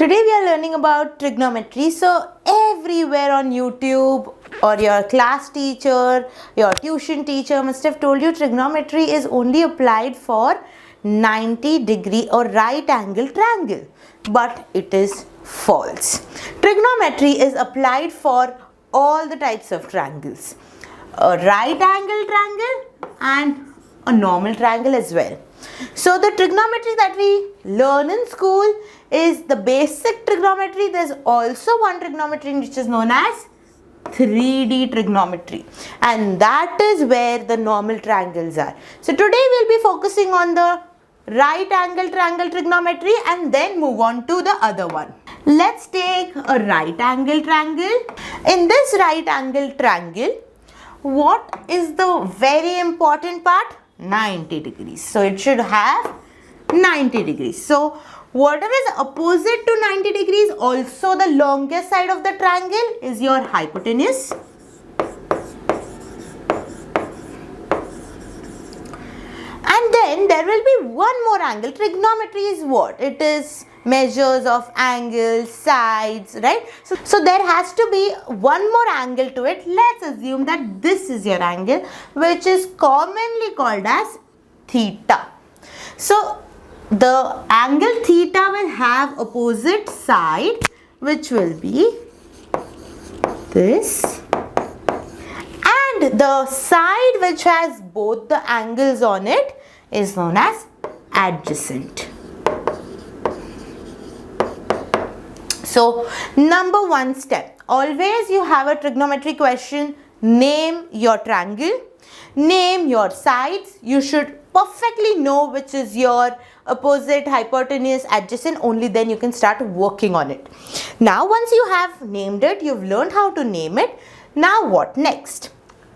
Today we are learning about trigonometry. So everywhere on YouTube or your class teacher, your tuition teacher must have told you trigonometry is only applied for 90-degree or right angle triangle. But it is false. Trigonometry is applied for all the types of triangles. A right angle triangle and a normal triangle as well. So the trigonometry that we learn in school is the basic trigonometry. There's also one trigonometry which is known as 3D trigonometry, and that is where the normal triangles are. So today we'll be focusing on the right angle triangle trigonometry and then move on to the other one. Let's take a right angle triangle. In this right angle triangle, what is the very important part? 90 degrees. So it should have 90 degrees. So whatever is opposite to 90 degrees, also the longest side of the triangle, is your hypotenuse. And then there will be one more angle. Trigonometry is what? It is measures of angles, sides, right? So there has to be one more angle to it. Let's assume that this is your angle, which is commonly called as theta. So the angle theta will have opposite side, which will be this, and the side which has both the angles on it is known as adjacent. So number one step, always you have a trigonometry question, name your triangle, name your sides. You should perfectly know which is your opposite, hypotenuse, adjacent. Only then you can start working on it. Now once you have named it, you've learned how to name it. Now what next?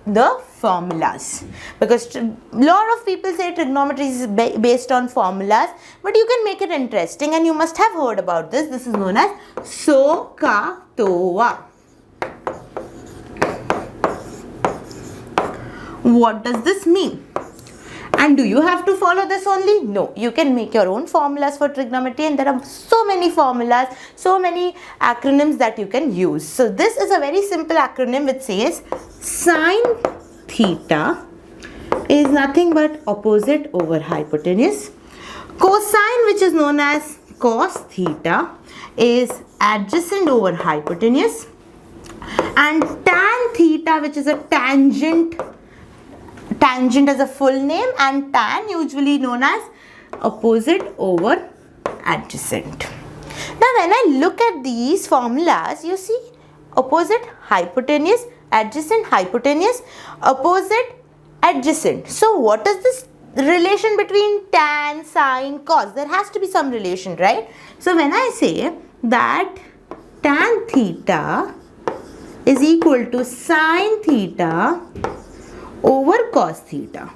The formulas, because a lot of people say trigonometry is based on formulas, but you can make it interesting, and you must have heard about this. This is known as SOHCAHTOA. What does this mean? And do you have to follow this only? No, you can make your own formulas for trigonometry, and there are so many formulas, so many acronyms that you can use. So this is a very simple acronym which says sine theta is nothing but opposite over hypotenuse. Cosine, which is known as cos theta, is adjacent over hypotenuse. And tan theta, which is a tangent as a full name, and tan usually known as opposite over adjacent. Now when I look at these formulas, you see opposite, hypotenuse, adjacent, hypotenuse, opposite, adjacent. So what is this relation between tan, sine, cos? There has to be some relation, right? So when I say that tan theta is equal to sine theta over cos theta.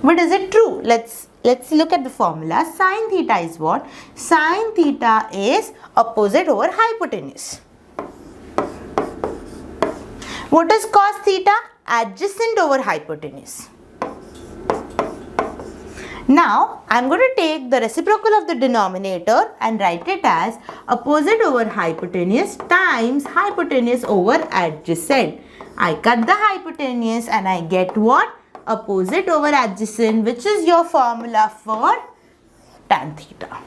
But is it true? Let's look at the formula. Sine theta is what? Sine theta is opposite over hypotenuse. What is cos theta? Adjacent over hypotenuse. Now I'm going to take the reciprocal of the denominator and write it as opposite over hypotenuse times hypotenuse over adjacent. I cut the hypotenuse and I get what? Opposite over adjacent, which is your formula for tan theta.